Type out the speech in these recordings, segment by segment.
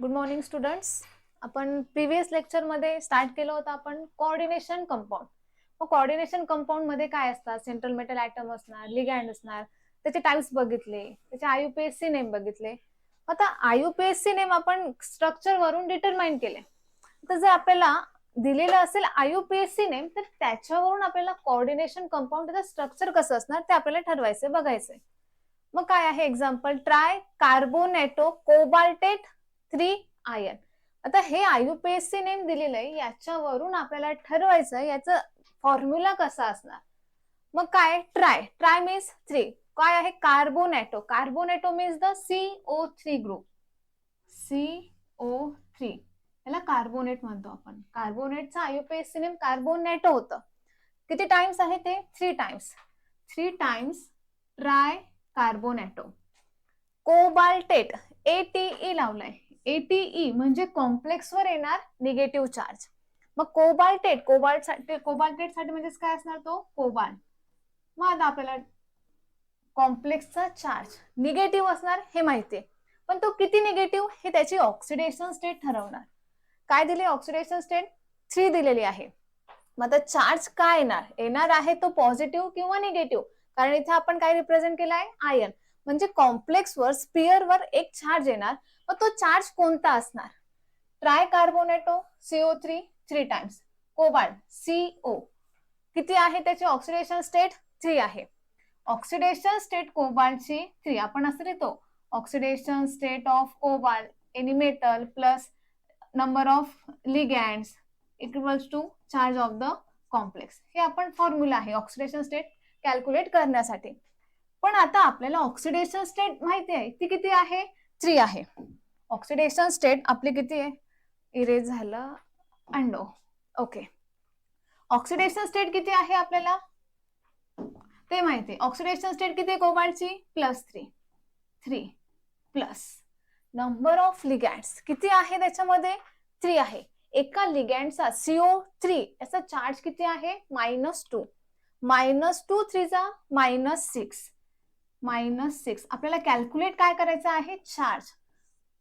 Good morning students. आपण previous lecture मध्ये start केलं होतं आपण कोऑर्डिनेशन कंपाऊंड. मग कोऑर्डिनेशन कंपाऊंड मध्ये काय असतात? सेंट्रल मेटल ॲटम असणार, लिगँड असणार, त्याचे टाइप्स बघितले, त्याचे आयुपीएससी नेम बघितले. आता आयुपीएससी नेम आपण स्ट्रक्चर वरून डिटरमाइन केले. तर जर आपल्याला दिलेलं असेल आयुपीएससी नेम तर त्याच्यावरून आपल्याला कोऑर्डिनेशन कंपाऊंड त्याचं स्ट्रक्चर कसं असणार ते आपल्याला ठरवायचंय, बघायचंय. मग काय आहे example? Tri carbonato cobaltate 3 ion. आता हे आयुपीएससी नेम दिलेलं आहे, याच्यावरून आपल्याला ठरवायचं याचं फॉर्म्युला कसा असणार. मग काय? Tri means 3. काय आहे? Carbonato. Carbonato means the CO3 group. CO3 याला कार्बोनेट म्हणतो आपण. कार्बोनेटचा आयुपीएससी नेम कार्बोनेटो होतं. किती टाइम्स आहे ते? 3 times. 3 times tri carbonato. Cobaltate ATE लावलाय. ATE म्हणजे कॉम्प्लेक्स वर येणार निगेटिव्ह चार्ज. मग कोबाल्टेट साठी म्हणजे काय असणार? तो कोबाल्ट. मग आता आपल्याला कॉम्प्लेक्सचा चार्ज निगेटिव्ह असणार हे माहितीये, पण तो किती निगेटिव्ह हे त्याची ऑक्सिडेशन स्टेट ठरवणार. काय दिली ऑक्सिडेशन स्टेट? 3 दिलेली आहे. मग आता चार्ज काय येणार आहे तो पॉझिटिव्ह किंवा निगेटिव्ह, कारण इथे आपण काय रिप्रेझेंट केलाय? आयन. म्हणजे कॉम्प्लेक्स वर स्पियर वर एक चार्ज येणार. मग तो चार्ज कोणता असणार? Tri carbonato CO3 3 times. Cobalt CO किती आहे? त्याची ऑक्सिडेशन स्टेट 3 आहे. ऑक्सिडेशन स्टेट कोबाल्टची 3 आपण असं लिहितो, oxidation state of cobalt any metal plus number of ligands equals to charge of the complex. हे आपण फॉर्म्युला आहे ऑक्सिडेशन स्टेट कॅल्क्युलेट करण्यासाठी. पण आता आपल्याला ऑक्सिडेशन स्टेट माहिती आहे, ती किती आहे? 3 आहे. ऑक्सिडेशन स्टेट आपली किती आहे? इरेज झालं अंडो. ओके, ऑक्सिडेशन स्टेट किती आहे आपल्याला ते माहिती. ऑक्सिडेशन स्टेट किती आहे कोबाल्टची? +3 प्लस नंबर ऑफ लिगँड्स किती आहे त्याच्यामध्ये? 3 आहे. एका लिगँडचा CO3 याचा चार्ज किती आहे? -2. -2 3 चा -6. आपल्याला कॅल्क्युलेट काय करायचं आहे?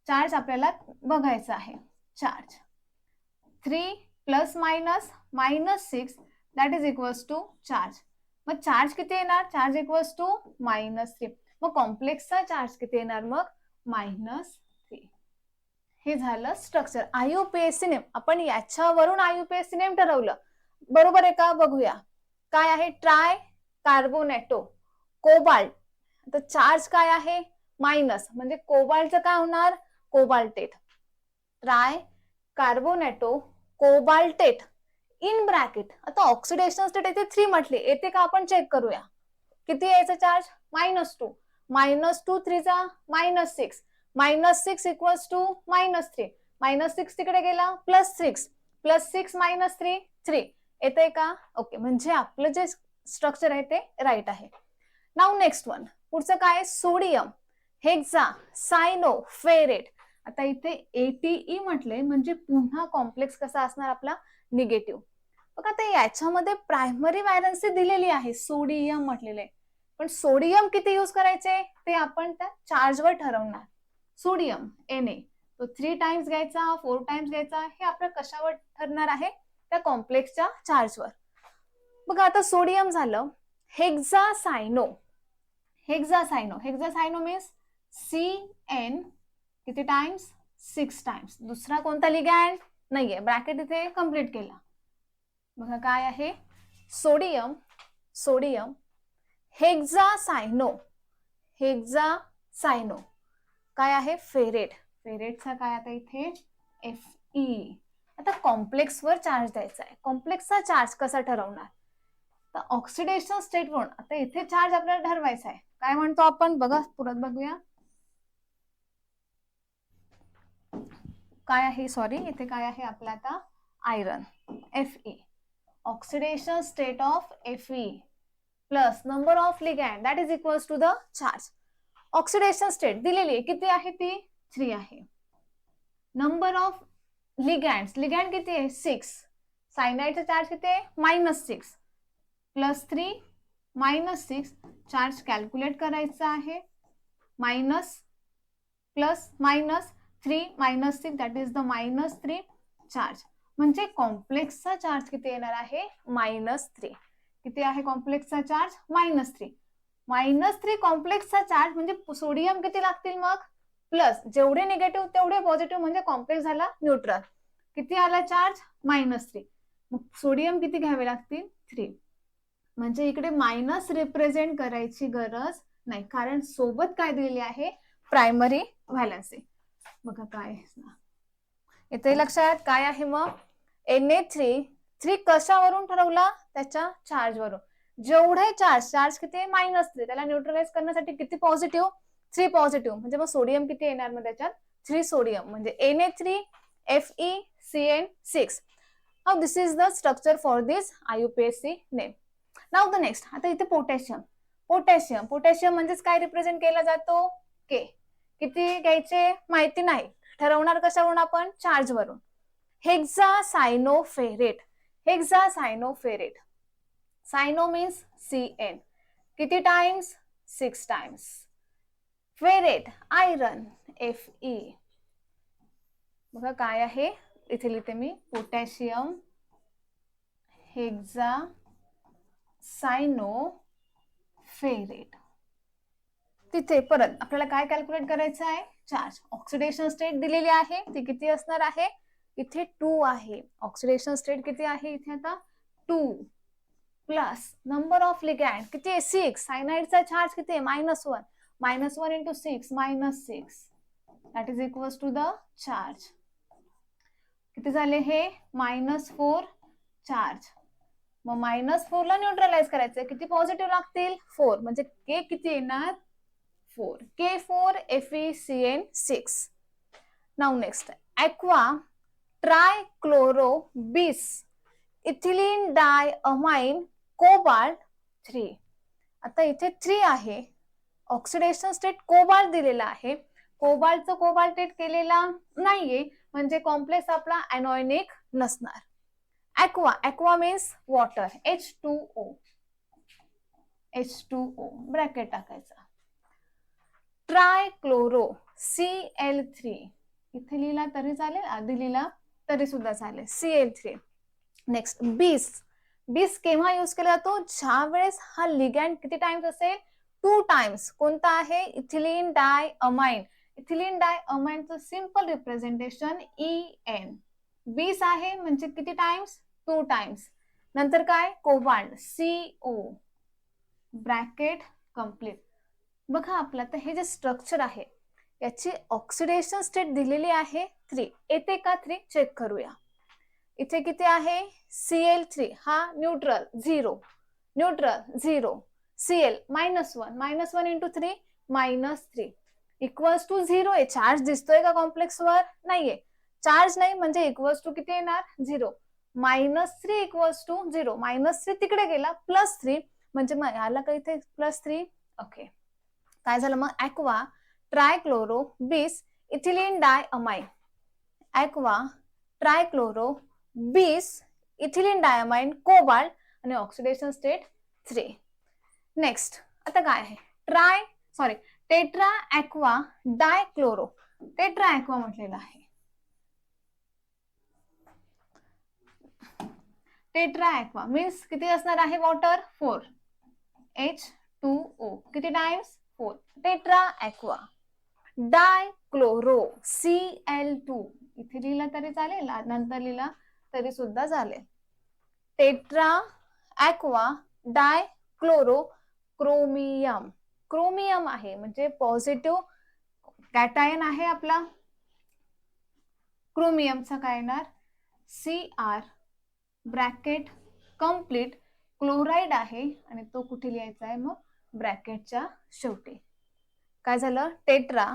चार्ज आपल्याला बघायचा आहे. Charge 3 plus minus -6 that is equals to charge. मग चार्ज किती येणार? Charge equals to -3. मग कॉम्प्लेक्सचा चार्ज किती येणार? मग -3. हे झालं स्ट्रक्चर. आयुपीएससी नेम आपण याच्यावरून आयुपीएससी नेम ठरवलं, बरोबर आहे का? बघूया काय आहे. Tri carbonato cobalt. तर चार्ज काय आहे? मायनस, म्हणजे कोबाल्टचं काय होणार? Cobaltate. Tri carbonato cobaltate in bracket. आता ऑक्सिडेशन स्टेट येथे 3 म्हटले, येते का आपण चेक करूया. किती यायचं चार्ज? -2. -2 3 चा -6. -6 इक्वल्स टू -3. -6 तिकडे गेला +6. +6 -3 3 येते का? ओके, म्हणजे आपलं जे स्ट्रक्चर आहे ते राईट आहे. Now next one. पुढचं काय? Sodium hexa cyano ferrate. आता इथे ATE म्हटले म्हणजे पुन्हा कॉम्प्लेक्स कसा असणार आपला? निगेटिव्ह. बघा आता याच्यामध्ये प्रायमरी व्हॅलन्सी दिलेली आहे, सोडियम म्हटलेले, पण सोडियम किती यूज करायचे ते आपण त्या चार्जवर ठरवणार. सोडियम Na तो 3 टाइम्स घ्यायचा, 4 टाइम्स घ्यायचा, हे आपलं कशावर ठरणार आहे? त्या कॉम्प्लेक्सच्या चार्जवर. बघा आता सोडियम झालं. हेक्सासायनो मीन्स CN किती टाइम्स? 6 टाइम्स. दुसरा कोणता लिगँड नाहीये, ब्रॅकेट इथे कंप्लीट केला. बघा काय आहे? सोडियम हेक्सासायनो काय आहे? फेरेटचा काय आता इथे? Fe. आता कॉम्प्लेक्स वर चार्ज द्यायचा आहे. कॉम्प्लेक्सचा चार्ज कसा ठरवणार? तर ऑक्सिडेशन स्टेट वरून आता इथे चार्ज आपल्याला ठरवायचा आहे. काय म्हणतो आपण? बघा परत बघूया काय आहे. सॉरी, इथे काय आहे आपला आता? Iron Fe. Oxidation state of Fe plus number of ligand that is equals to the charge. Oxidation state दिलेली आहे, किती आहे ती? 3 आहे. नंबर ऑफ लिगँड किती आहे? 6. सायनाइडचा चार्ज किती आहे? -6 +3 -6. चार्ज कॅल्क्युलेट करायचा आहे. Minus plus minus 3 -6 that is the -3 charge. म्हणजे कॉम्प्लेक्सचा चार्ज किती येणार आहे? -3. किती आहे कॉम्प्लेक्सचा चार्ज? -3. -3 कॉम्प्लेक्सचा चार्ज म्हणजे सोडियम किती लागतील मग? प्लस. जेवढे निगेटिव्ह तेवढे पॉझिटिव्ह, म्हणजे कॉम्प्लेक्स झाला न्यूट्रल. किती आला चार्ज? -3. मग सोडियम किती घ्यावे लागतील? 3. म्हणजे इकडे मायनस रिप्रेझेंट करायची गरज नाही, कारण सोबत काय दिलेली आहे? Primary valency. बघा काय इथे लक्षात काय आहे मग? Na3 कशावरून ठरवला? त्याच्या चार्जवरून. जेवढे चार्ज किती? -3. त्याला न्यूट्रलाइज करण्यासाठी किती पॉझिटिव्ह? 3 पॉझिटिव्ह. म्हणजे मग सोडियम किती येणार मग त्याच्यात? 3 सोडियम. म्हणजे Na3FeCN6. Now this is the structure for this IUPAC name. Now the next. आता इथे पोटॅशियम. पोटॅशियम म्हणजेच काय रिप्रेझेंट केला जातो? के. किती घ्यायचे माहिती नाही, ठरवणार कशावरून आपण? चार्ज वरून. हेक्सासायनोफेरेट. Cyano means Cn. किती times? 6 times. Ferrate iron Fe. बघा काय आहे इथे लिहिते मी, पोटॅशियम हेक्सासायनोफेरेट. तिथे परत आपल्याला काय कॅल्क्युलेट करायचं आहे? चार्ज. ऑक्सिडेशन स्टेट दिलेली आहे, ती किती असणार आहे? इथे 2 आहे. ऑक्सिडेशन स्टेट किती आहे इथे आता? 2 प्लस नंबर ऑफ लिगॅंड किती आहे? 6. सायनाइडचा चार्ज किती आहे? -1. -1 into 6 -6 that is equals to the charge. किती झाले हे? -4 चार्ज. मग -4 ला न्यूट्रलाइज करायचंय, किती पॉझिटिव्ह लागतील? 4. म्हणजे के किती येणार? 4. K4FeCN6. Now next, aqua trichlorobis ethylene diamine cobalt 3. आता इथे 3 आहे. ऑक्सिडेशन स्टेट कोबाल्ट दिलेला आहे. कोबाल्टचं कोबाल्टेट केलेला नाहीये, म्हणजे कॉम्प्लेक्स आपला एनॉयनिक नसणार. Aqua means water. H2O bracket टाकायचा. ट्रायक्लोरो Cl3 इथे लिहिला तरी चालेल, आधी लिहिला तरी सुद्धा चालेल. Cl3. नेक्स्ट, बीस केव्हा यूज केला जातो? ज्या वेळेस हा लिगॅंड किती टाइम्स असेल? 2 टाइम्स. कोणता आहे? Ethylene diamine. इथिलीन डायअमाइनचं सिंपल रिप्रेझेंटेशन En. 20 आहे म्हणजे किती टाइम्स? 2 टाइम्स. नंतर काय? Cobalt CO bracket complete. बघा आपलं तर हे जे स्ट्रक्चर आहे याची ऑक्सिडेशन स्टेट दिलेली आहे 3. येते का 3? चेक करूया. इथे किती आहे? Cl3 हा neutral 0. Cl -1 into 3 -3 equals to 0 आहे. चार्ज दिसतोय का कॉम्प्लेक्स वर? नाहीये. चार्ज नाही म्हणजे इक्वल्स टू किती येणार? 0. -3 इक्वल्स टू 0. -3 तिकडे गेला, +3 म्हणजे आला का इथे +3. ओके. काय झालं मग? ॲक्वा ट्रायक्लोरो बीस इथिलीन डायअमाइन. ॲक्वा ट्रायक्लोरो बीस इथिलीन डायअमाइन कोबाल्ट आणि ऑक्सिडेशन स्टेट 3. नेक्स्ट आता काय आहे? Tetra aqua डायक्लोरो. टेट्रा ॲक्वा म्हटलेलं आहे. टेट्रा ॲक्वा मीन्स किती असणार आहे? वॉटर 4. H2O किती टाइम्स? 4. Tetra aqua. डायक्लोरो Cl2 इथे लिहिला तरी चालेल, नंतर लिहिला तरी सुद्धा चालेल. Tetra aqua डायक्लोरो chromium. क्रोमियम आहे म्हणजे पॉझिटिव्ह कॅटायन आहे आपला. क्रोमियमचा काय येणार? Cr bracket complete. क्लोराईड आहे आणि तो कुठे लिहायचा आहे मग? ब्रॅकेटच्या शेवटी. काय झालं? Tetra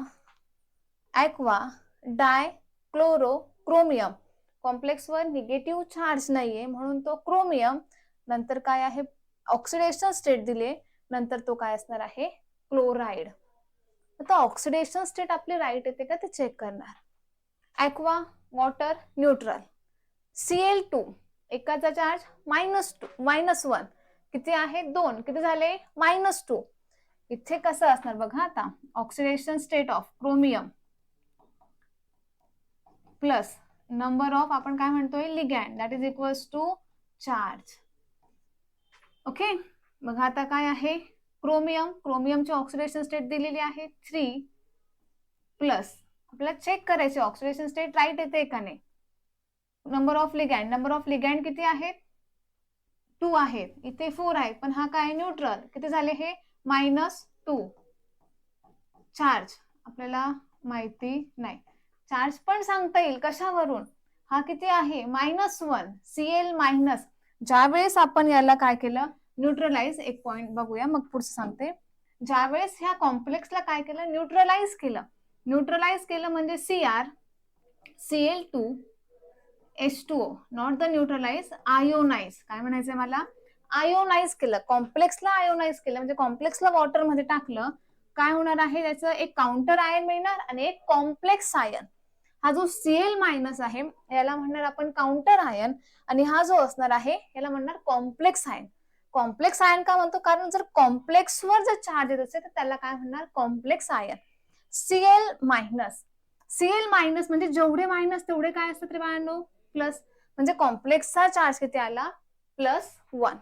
aqua डायक्लोरो chromium. कॉम्प्लेक्स वर निगेटिव्ह चार्ज नाहीये म्हणून तो क्रोमियम. नंतर काय आहे? ऑक्सिडेशन स्टेट दिले, नंतर तो काय असणार आहे? क्लोराईड. आता ऑक्सिडेशन स्टेट आपली राईट येते का ते चेक करणार. Aqua water neutral. Cl2 एकाचा चार्ज -1 किती आहे? 2. किती झाले? -2. इथे कसं असणार बघा आता? Oxidation state of chromium plus number of आपण काय म्हणतोय ligand that is equals to charge. Okay, मग आता काय आहे क्रोमियम, क्रोमियमची ऑक्सिडेशन स्टेट दिलेली आहे 3 प्लस आपल्याला चेक करायचे ऑक्सिडेशन स्टेट राईट येते का नाही. नंबर ऑफ लिगॅंड किती आहेत 2 आहेत, इथे 4 आहेत, पण हा काय न्यूट्रल किती झाले हे -2. चार्ज आपल्याला माहिती नाही, चार्ज पण सांगता येईल कशावरून, हा किती आहे -1 Cl-. ज्यावेळेस आपण याला काय केलं न्यूट्रलाइज, एक पॉइंट बघूया मग पुढचं सांगते. ज्यावेळेस ह्या कॉम्प्लेक्सला काय केलं न्यूट्रलाइज केलं म्हणजे Cl2 H2O, not the neutralise, ionise. काय म्हणायचंय मला, आयोनाइज केलं कॉम्प्लेक्सला, आयोनाइज केलं म्हणजे कॉम्प्लेक्सला वॉटर मध्ये टाकलं, काय होणार आहे त्याचं एक काउंटर आयन मिळणार आणि एक कॉम्प्लेक्स आयन. हा जो Cl- आहे याला म्हणणार आपण काउंटर आयन आणि हा जो असणार आहे याला म्हणणार कॉम्प्लेक्स आयन. कॉम्प्लेक्स आयन का म्हणतो, कारण जर कॉम्प्लेक्सवर जर चार्ज येत असेल तर त्याला काय म्हणणार कॉम्प्लेक्स आयन. Cl- म्हणजे जेवढे मायनस तेवढे काय असतात रे बाळांनो प्लस, म्हणजे कॉम्प्लेक्सचा चार्ज किती आला +1.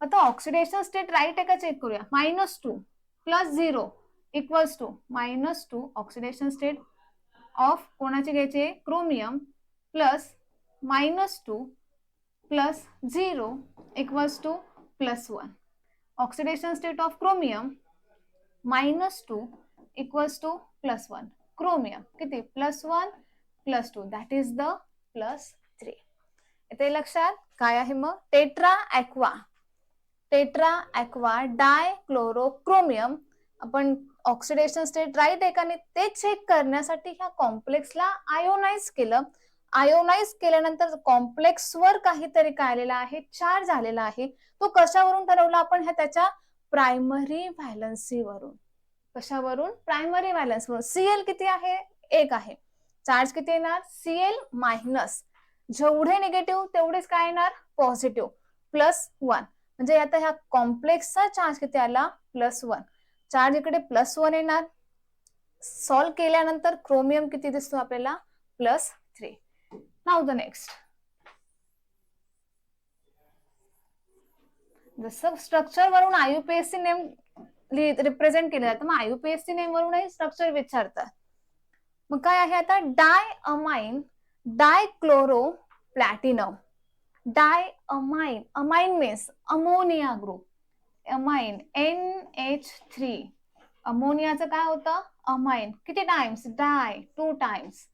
आता ऑक्सिडेशन स्टेट राईट आहे का चेक करूया. -2 + 0 equals to -2 oxidation state of कोणाची घ्यायचे chromium plus -2 + 0 equals to +1. Oxidation state of chromium -2 equals to +1. क्रोमियम किती +1 + 2 दॅट इज द +3. इथे लक्षात काय आहे मग टेट्रा ॲक्वा डायक्लोरोक्रोमियम. आपण ऑक्सिडेशन स्टेट राईट आहे का नाही ते चेक करण्यासाठी ह्या कॉम्प्लेक्सला आयोनाइज केल्यानंतर कॉम्प्लेक्सवर काहीतरी काय आलेला आहे चार्ज आलेला आहे. तो कशावरून ठरवला आपण, ह्या त्याच्या प्रायमरी व्हॅलन्सीवरून. कशावरून प्रायमरी व्हॅलन्सवरून. Cl किती आहे 1 आहे, चार्ज किती येणार Cl-. जेवढे निगेटिव्ह तेवढेच काय येणार पॉझिटिव्ह +1. म्हणजे आता ह्या कॉम्प्लेक्सचा चार्ज किती आला +1. चार्ज इकडे +1 येणार. सॉल्व केल्यानंतर क्रोमियम किती दिसतो आपल्याला +3. नाउ द नेक्स्ट, जसं स्ट्रक्चर वरून IUPAC नेम रिप्रेझेंट केलं जातं, मग IUPAC नेम वरूनही स्ट्रक्चर विचारतात. मग काय आहे आता diamine dichloro platinum. Amine means ammonia group, amine NH3. अमोनियाचं काय होतं अमाइन, किती times 2 times,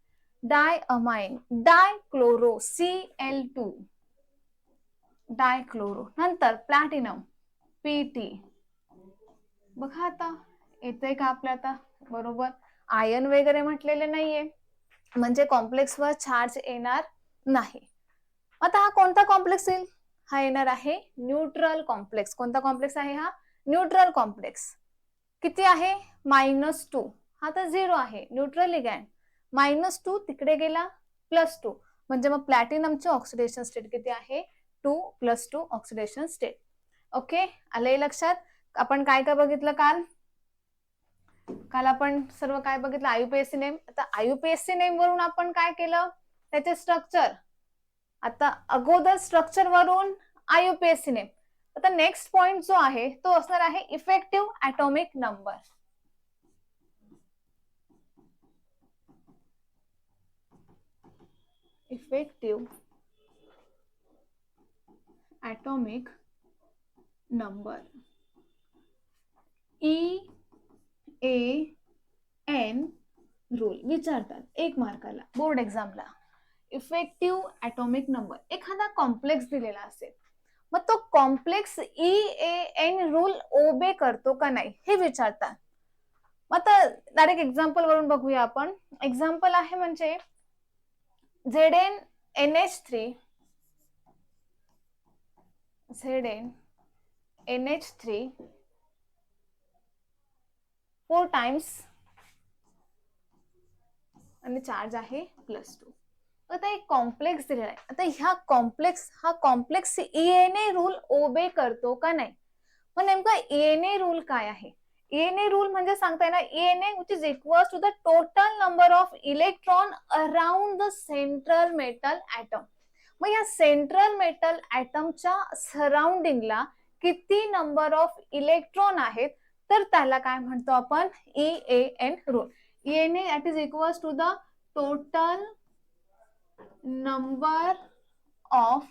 diamine. Dichloro Cl2 dichloro, नंतर प्लॅटिनम PT. बघा आता येतंय का आपल्या आता बरोबर, आयन वगैरे म्हटलेले नाहीये म्हणजे कॉम्प्लेक्सवर चार्ज येणार नाही. आता हा कोणता कॉम्प्लेक्स येईल, हा येणार आहे न्यूट्रल कॉम्प्लेक्स. कोणता कॉम्प्लेक्स आहे हा न्यूट्रल कॉम्प्लेक्स. किती आहे -2, हा तर 0 आहे न्यूट्रल लिगॅंड, -2 तिकडे गेला +2 म्हणजे मग प्लॅटिनमची ऑक्सिडेशन स्टेट किती आहे 2 + 2 ऑक्सिडेशन स्टेट. ओके, आलंय लक्षात. आपण काय काय बघितलं काल आपण सर्व काय बघितलं IUPAC नेम. आता IUPAC नेम वरून आपण काय केलं त्याचे स्ट्रक्चर, आता अगोदर स्ट्रक्चर वरून IUPAC नेम. आता नेक्स्ट पॉइंट जो आहे तो असणार आहे effective atomic number. Effective atomic number EAN rule विचारतात 1 मार्काला बोर्ड एक्झामला. इफेक्टिव्ह ॲटॉमिक नंबर, एखादा कॉम्प्लेक्स दिलेला असेल मग तो कॉम्प्लेक्स EAN रूल ओबे करतो का नाही हे विचारतात. मग आता डायरेक्ट एक्झाम्पल वरून बघूया आपण. एक्झाम्पल आहे म्हणजे ZnNH3 4 टाइम्स आणि चार्ज आहे +2. आता एक कॉम्प्लेक्स दिलेला आहे. आता हा कॉम्प्लेक्स ENA रूल ओबे करतो का नाही. मग नेमका ENA रूल काय आहे, ENA रूल म्हणजे सांगताय ना, ENA which is equals to the total number of electron around the central metal atom. मग या सेंट्रल मेटल ऍटमच्या सराउंडिंगला किती नंबर ऑफ इलेक्ट्रॉन आहेत, तर त्याला काय म्हणतो आपण, EAN rule. ENA that is equals to the total number of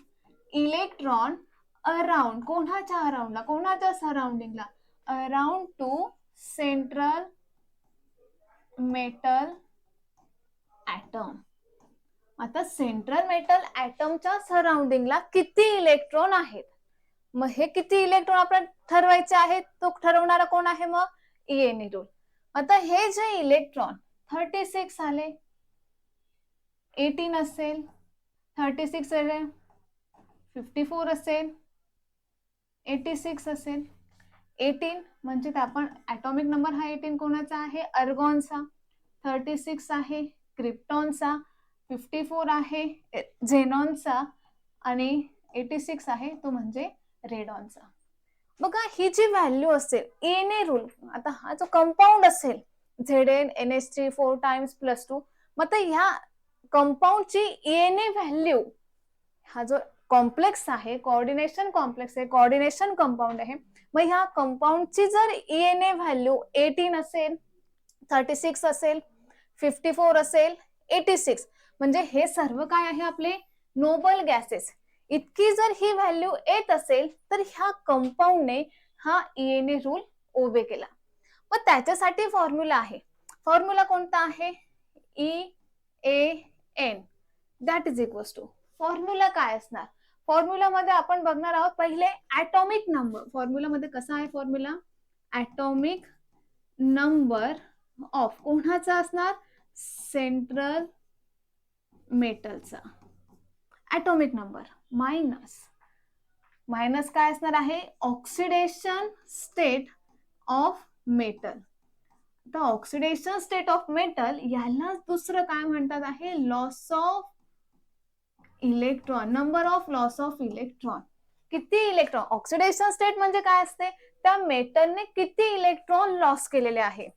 electron around, कोणाच्या अराउंडला, कोणाच्या सराउंडिंगला, around to central metal atom. आता सेंट्रल मेटल ऍटमच्या सराउंडिंगला किती इलेक्ट्रॉन आहेत, मग हे किती इलेक्ट्रॉन आपण ठरवायचे आहेत, तो ठरवणारा कोण आहे, मग ENA रूल. आता हे जे इलेक्ट्रॉन 36 आले, 18 असेल, 36 असेल, 54 असेल, 86 असेल. 18 म्हणजे आपण ऍटॉमिक नंबर हा 18 कोणाचा आहे, अर्गॉनचा. 36 आहे क्रिप्टॉनचा. 54 आहे झेनॉनचा. आणि 86 आहे तो म्हणजे रेडॉनचा. बघा ही जी व्हॅल्यू असेल ENA रूल, आता हा जो कंपाऊंड असेल Zn NH3 4 टाइम्स प्लस 2, मग ह्या कंपाऊंडची ENA व्हॅल्यू, हा जो कॉम्प्लेक्स आहे, कोऑर्डिनेशन कॉम्प्लेक्स आहे, कोऑर्डिनेशन कंपाऊंड आहे, मग ह्या कंपाऊंडची जर ENA व्हॅल्यू 18 असेल, 36 असेल, 54 असेल, 86, म्हणजे हे सर्व काय आहे आपले नोबल गॅसेस, इतकी जर ही व्हॅल्यू येत असेल तर ह्या कंपाऊंडने हा ENA रूल ओबे केला. मग त्याच्यासाठी फॉर्म्युला आहे. फॉर्म्युला कोणता आहे, EAN that is equals to, formula काय असणार, फॉर्म्युलामध्ये आपण बघणार आहोत पहिले ऍटॉमिक नंबर. फॉर्म्युलामध्ये कसा आहे फॉर्म्युला, ऍटॉमिक नंबर ऑफ कोणाचा असणार, सेंट्रल मेटलचा ऍटॉमिक नंबर मायनस, मायनस काय असणार आहे, ऑक्सिडेशन स्टेट ऑफ मेटल. तर ऑक्सिडेशन स्टेट ऑफ मेटल याला दुसरं काय म्हणतात आहे, loss of electron, number of loss of electron. किती इलेक्ट्रॉन, ऑक्सिडेशन स्टेट म्हणजे काय असते, त्या मेटलने किती इलेक्ट्रॉन लॉस केलेले आहे,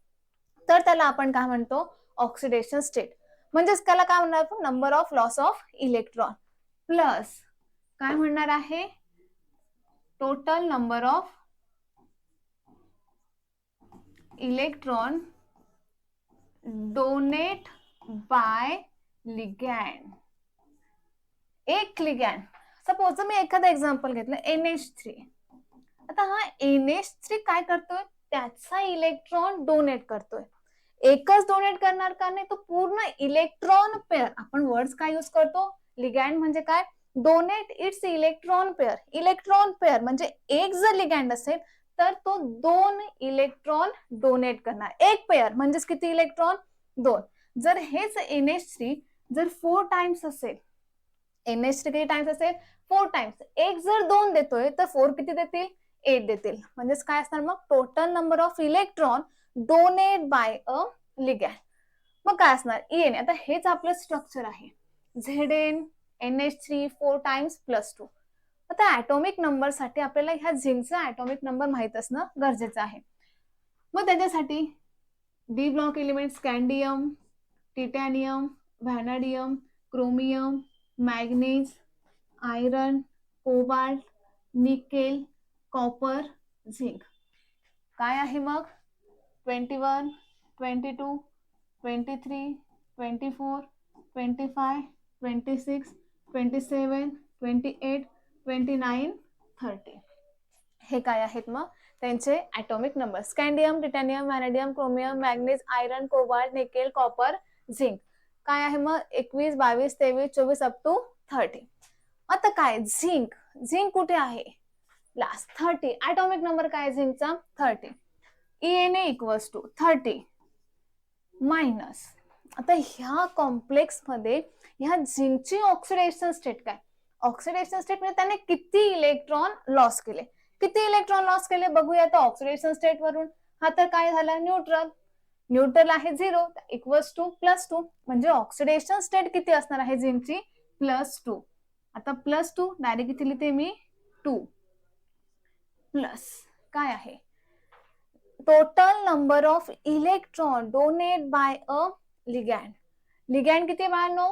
तर त्याला आपण काय म्हणतो, ऑक्सिडेशन स्टेट. म्हणजेच त्याला काय म्हणणार आपण, number of loss of electron, plus काय म्हणणार आहे, total number of electron donate by ligand. एक लिगॅंड, सपोज मी एखादा एक्झाम्पल घेतलं NH3. आता हा NH3 काय करतोय, त्याचा इलेक्ट्रॉन डोनेट करतोय. एकच डोनेट करणार का नाही, तो पूर्ण इलेक्ट्रॉन पेअर, आपण वर्ड्स काय यूज करतो, लिगॅंड म्हणजे काय, donate it's electron pair. Electron pair म्हणजे एक जर लिगॅंड असेल तर तो 2 इलेक्ट्रॉन डोनेट करणार. एक पेअर म्हणजेच किती इलेक्ट्रॉन, 2. जर हेच NH3 जर 4 टाइम्स असेल, NH3 किती टाइम्स असेल, 4 टाइम्स, एक जर 2 देतोय तर 4 किती देतील, 8 देतील. म्हणजेच काय असणार मग, total number of electron donate by a ligand. मग काय असणार, ENA. आता हेच आपलं स्ट्रक्चर आहे, Zn NH3 4 टाइम्स प्लस 2. आता ऍटॉमिक नंबर साठी आपल्याला ह्या झिंकचा ऍटॉमिक नंबर माहित असणं गरजेचं आहे. मग त्याच्यासाठी D block element scandium, titanium, vanadium, chromium, manganese, iron, cobalt, nickel, copper, zinc. काय आहे मग, 21, 22, 23, 24, 25, 26, 27, 28, 29, 30. हे काय आहेत मग त्यांचे atomic number, scandium, titanium, vanadium, chromium, manganese, iron, cobalt, nickel, copper, zinc. काय आहे मग 21, 22, 23, 24 अप टू 30. आता काय झिंक, झिंक कुठे आहे, लास्ट 30. ऍटॉमिक नंबर काय झिंकचा, 30. ENA इक्वल्स टू 30 मायनस, आता ह्या कॉम्प्लेक्स मध्ये ह्या झिंकची ऑक्सिडेशन स्टेट काय, ऑक्सिडेशन स्टेट म्हणजे त्याने किती इलेक्ट्रॉन लॉस केले, किती इलेक्ट्रॉन लॉस केले बघूया. तर ऑक्सिडेशन स्टेट वरून हा तर काय झाला, न्यूट्रल, न्यूट्रल आहे 0 इक्वल्स टू प्लस 2, म्हणजे ऑक्सिडेशन स्टेट किती असणार आहे झिंकची, प्लस 2. आता प्लस 2 डायरेक्ट किती लिहिते मी, 2 प्लस काय आहे total number of electron donate by a ligand. Ligand किती बाळांनो?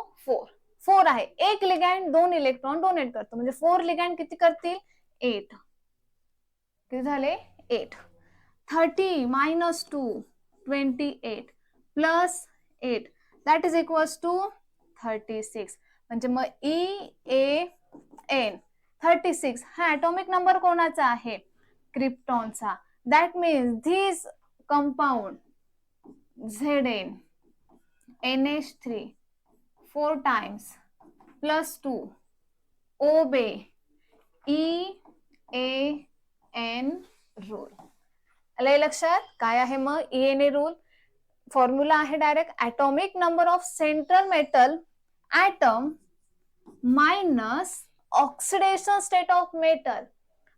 4 आहे. एक लिगॅन्ड 2 इलेक्ट्रॉन डोनेट करतो, म्हणजे 4 लिगॅन्ड किती करतील? 8. किती झाले? 8. 30 minus 2 28 plus 8 that is equals to 36. म्हणजे मग EAN 36 हा atomic number कोणाचा आहे? क्रिप्टॉनचा. That means this compound Zn NH3 4 times plus 2 obey EAN rule. आलंय लक्षात? काय आहे मग ENA रूल? फॉर्म्युला आहे direct atomic number of central metal atom minus oxidation state of metal.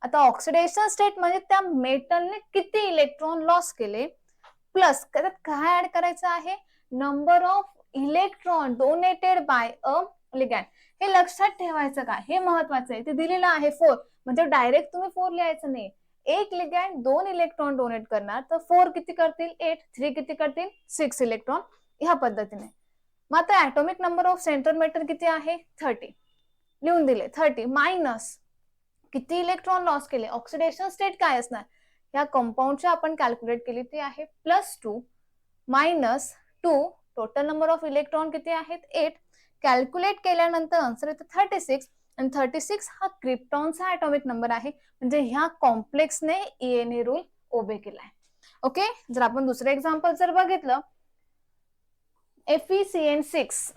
आता ऑक्सिडेशन स्टेट म्हणजे त्या मेटलने किती इलेक्ट्रॉन लॉस केले, प्लस त्यात काय ऍड करायचं आहे? Number of electron donated by a ligand. हे लक्षात ठेवायचं का? हे महत्वाचं आहे. ते दिलेलं आहे 4, म्हणजे डायरेक्ट तुम्ही 4 लिहायचं नाही. एक लिगॅन्ड 2 इलेक्ट्रॉन डोनेट करणार, तर 4 किती करतील? 8. 3 किती करतील? 6 इलेक्ट्रॉन. ह्या पद्धतीने. मग आता atomic number of central metal किती आहे? 30 लिहून दिले. 30 मायनस किती इलेक्ट्रॉन लॉस केले? ऑक्सिडेशन स्टेट काय असणार? या कंपाऊंडची आपण कॅल्क्युलेट केली ती आहे +2 minus 2. Total number of electron किती आहेत? 8. कॅल्क्युलेट केल्यानंतर आन्सर येतं 36. आणि 36 हा क्रिप्टॉनचा ॲटॉमिक नंबर आहे, म्हणजे ह्या कॉम्प्लेक्सने ENA रूल ओबे केलाय. ओके. जर आपण दुसरं एक्झाम्पल जर बघितलं, FeCN6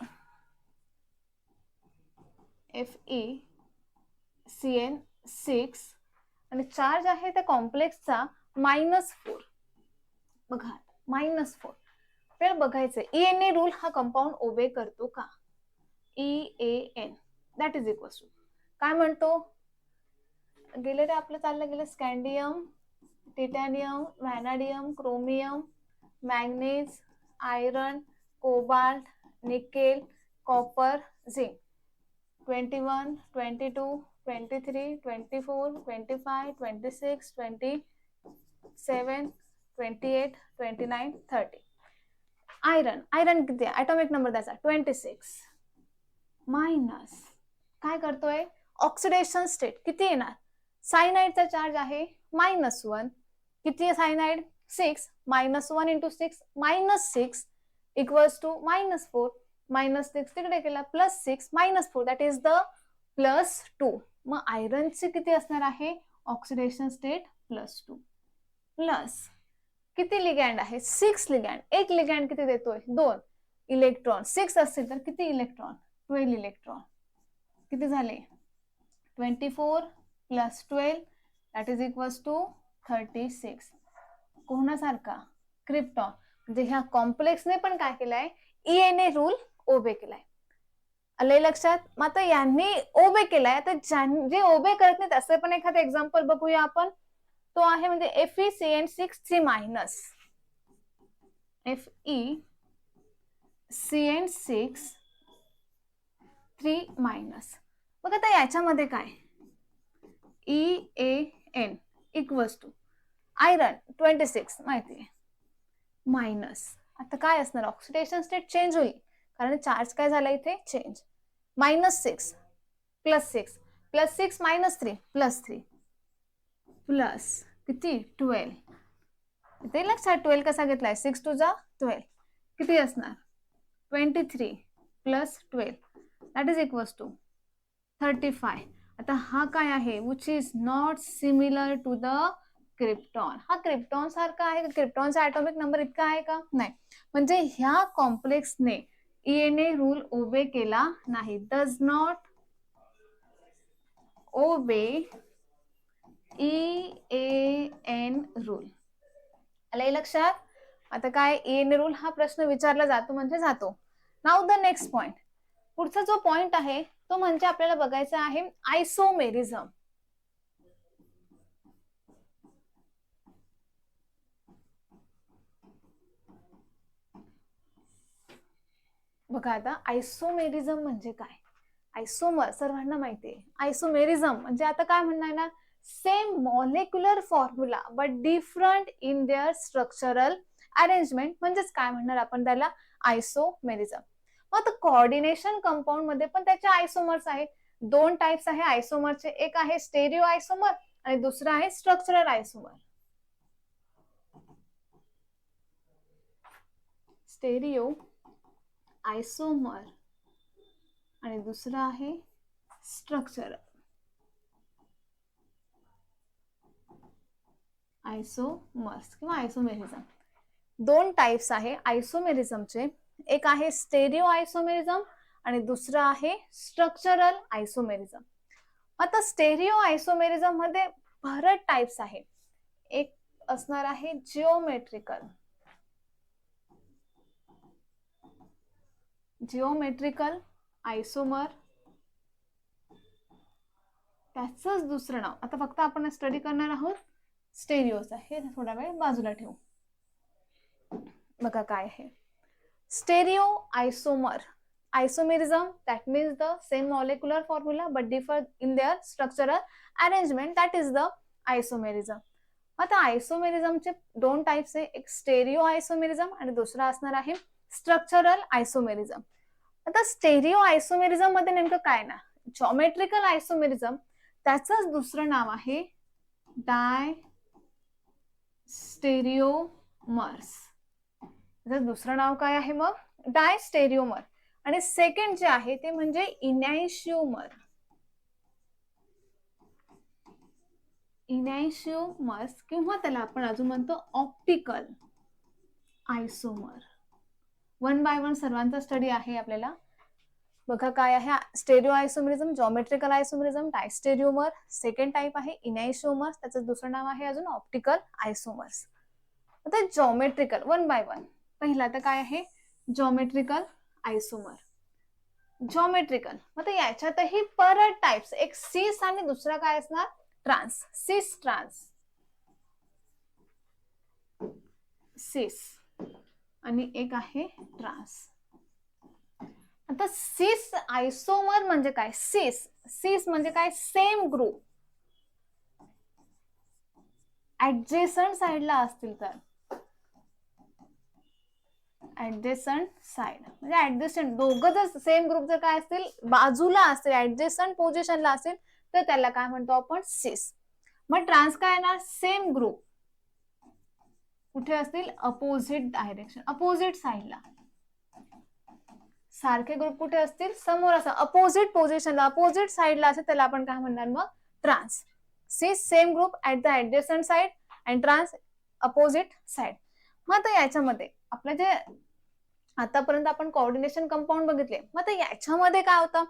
आणि चार्ज आहे त्या कॉम्प्लेक्सचा -4. बघा -4. तर बघायचं ENA रूल हा कंपाऊंड ओबे करतो का? EAN that is equals to काय म्हणतो? गेले रे आपलं चाललं गेलं scandium, titanium, vanadium, chromium, manganese, iron, cobalt, nickel, copper, zinc. 21, 22, 23, 24, 25, 26, 27, 28, 29, 30. Iron किती आहे? ॲटॉमिक नंबर त्याचा 26 मायनस काय करतोय? ऑक्सिडेशन स्टेट किती येणार? सायनाइडचा चार्ज आहे -1. किती आहे सायनाइड? 6. -1 × 6 -6 equals to -4. -6 तिकडे केला +6 -4 दॅट इज द +2. मग आयरनचे किती असणार आहे? ऑक्सिडेशन स्टेट +2 प्लस किती लिगॅन्ड आहे? 6 लिगॅन्ड. एक लिगॅन्ड किती देतोय? 2 इलेक्ट्रॉन. 6 असतील तर किती इलेक्ट्रॉन? 12 इलेक्ट्रॉन. किती झाले? 24 + 12 दॅट इज इक्वल्स टू 36. कोणासारखा? क्रिप्टॉन. म्हणजे ह्या कॉम्प्लेक्सने पण काय केलंय? ENA रूल ओबे केलाय. आलंय लक्षात? मग आता यांनी ओबे केलाय, तर जे ओबे करत नाहीत असं पण एखादं एक्झाम्पल बघूया आपण. तो आहे म्हणजे FeCN6 3-. FeCN6 3-. मग आता याच्यामध्ये काय? EAN इक्वल्स टू आयरन 26 माहिती आहे मायनस. आता काय असणार? ऑक्सिडेशन स्टेट चेंज होईल, कारण चार्ज काय झाला इथे? चेंज. -6 + 6 + 6 -3 +3 प्लस किती? 12. इथे लक्षात 12 कसा घेतलाय? 6 × 2 = 12. किती असणार? 23 + 12 दॅट इज इक्वल्स टू 35. आता हा काय आहे? Which is not similar to the krypton. हा क्रिप्टॉन सारखा आहे? क्रिप्टॉनचा ॲटॉमिक नंबर इतका आहे का? नाही. म्हणजे ह्या कॉम्प्लेक्सने ENA रूल ओबे केला नाही. Does not obey EAN rule. आलंय लक्षात? आता काय ENA रूल हा प्रश्न विचारला जातो म्हणजे जातो. Now the next point. पुढचा जो पॉइंट आहे तो म्हणजे आपल्याला बघायचा आहे आयसोमेरिझम. बघा आता आयसोमेरिझम म्हणजे काय? आयसोमर सर्वांना माहिती आहे. आयसोमेरिझम म्हणजे आता काय म्हणणार ना, same molecular formula but different in their structural arrangement, म्हणजेच काय म्हणणार आपण त्याला, आयसोमेरिझम. मग आता कोऑर्डिनेशन कंपाऊंड मध्ये पण त्याचे आयसोमर्स आहे. दोन टाइप्स आहे आयसोमरचे, एक आहे स्टेरिओ आयसोमर आणि दुसरा आहे स्ट्रक्चरल आयसोमर. स्टेरिओ आयसोमर आणि दुसरा आहे स्ट्रक्चरल आयसोमर्स किंवा आयसोमेरिझम. दोन टाइप्स आहे आयसोमेरिझमचे, एक आहे स्टेरिओ आयसोमेरिझम आणि दुसरा आहे स्ट्रक्चरल आयसोमेरिझम. आता स्टेरिओ आयसोमेरिझम मध्ये बरेच टाइप्स आहे. एक असणार आहे जिओमेट्रिकल आयसोमर, त्याचंच दुसरं नाव, आता फक्त आपण स्टडी करणार आहोत स्टेरिओचा, हे थोडा वेळ बाजूला ठेवू. बघा काय आहे stereo आयसोमर isomerism, that means the same molecular formula but differ in their structural arrangement, that is the isomerism. आता आयसोमेरिझमचे दोन टाइप्स आहे, एक स्टेरिओ आयसोमेरिझम आणि दुसरा असणार आहे स्ट्रक्चरल आयसोमेरिझम. आता स्टेरिओ आयसोमेरिझम मध्ये नेमकं काय ना, जॉमेट्रिकल आयसोमेरिझम त्याचंच दुसरं नाव आहे डाय स्टेरिओमर्स. त्याचं दुसरं नाव काय आहे मग, डाय स्टेरिओमर. आणि सेकंड जे आहे ते म्हणजे इनॅन्शिओमर. इनॅन्शिओमर्स किंवा त्याला आपण अजून म्हणतो optical isomer. One by one सर्वांचा स्टडी आहे आपल्याला. बघा काय आहे stereo isomerism, geometrical isomerism, diastereomer. Second type आहे इनॅन्शिओमर्स, त्याचं दुसरं नाव आहे अजून ऑप्टिकल आयसोमर्स. आता जॉमेट्रिकल वन बाय वन. पहिला तर काय आहे जॉमेट्रिकल आयसोमर. जॉमेट्रिकल मग याच्यातही परत टाइप्स, एक सिस आणि दुसरा काय असणार ट्रान्स. सिस ट्रान्स, सिस आणि एक आहे ट्रान्स. आता सिस आयसोमर म्हणजे काय, सिस म्हणजे काय, सेम ग्रुप ऍडजेसंट साइडला असतील तर, ऍडजेसंट साइड म्हणजे ऍडजेसंट दोघं जर सेम ग्रुप जर काय असतील बाजूला असतील, ऍडजेसंट पोझिशनला असेल तर त्याला काय म्हणतो आपण सिस. मग ट्रान्स काय येणार, सेम ग्रुप कुठे असतील अपोजिट डायरेक्शन, अपोजिट साइडला. सारखे ग्रुप कुठे असतील समोर असं अपोजिट पोझिशनला, अपोजिट साइडला असेल त्याला आपण काय म्हणणार मग trans. Cis same group at the adjacent side and trans opposite side. मग आता याच्यामध्ये आपलं जे आतापर्यंत आपण कोऑर्डिनेशन कंपाऊंड बघितले, मग आता याच्यामध्ये काय होतं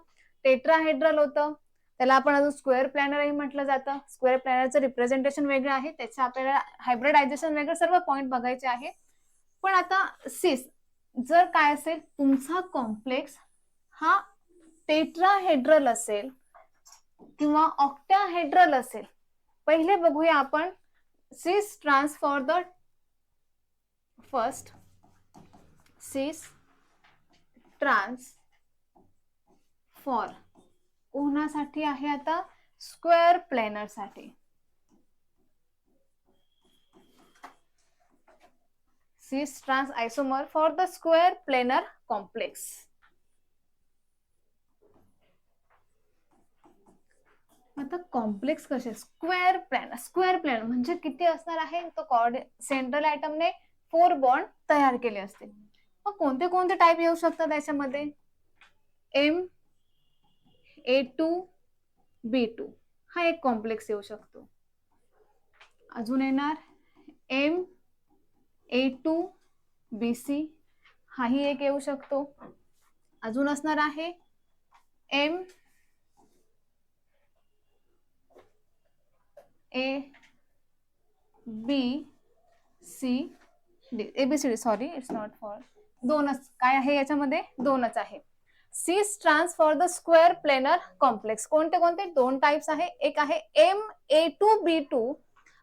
टेट्राहेड्रल होतं, त्याला आपण अजून स्क्वेअर प्लॅनरही म्हटलं जातं. स्क्वेअर प्लॅनरचं रिप्रेझेंटेशन वेगळं आहे, त्याचं आपल्याला हायब्रिडायझेशन वेगळं, सर्व पॉईंट बघायचे आहे. पण आता सिस जर काय असेल तुमचा कॉम्प्लेक्स हा टेट्राहेड्रल असेल किंवा ऑक्टाहेड्रल असेल. पहिले बघूया आपण cis trans for the first. Cis trans for कोणासाठी आहे आता, स्क्वेअर प्लॅनर साठी. Cis trans isomer for the square planar complex. आता कॉम्प्लेक्स कसे, स्क्वेअर प्लॅनर. स्क्वेअर प्लॅनर म्हणजे किती असणार आहे, तो सेंट्रल आयटमने 4 बॉन्ड तयार केले असतील. मग कोणते कोणते टाइप येऊ शकतात त्याच्यामध्ये, MA2B2 हा एक कॉम्प्लेक्स येऊ शकतो. अजून येणार MA2BC हाही एक येऊ शकतो. अजून असणार आहे ABCD, sorry it's not four, दोनच काय आहे याच्यामध्ये, दोनच आहे. Cis trans for the square planar complex. कोणते कोणते, दोन टाइप्स आहे, एक आहे MA2B2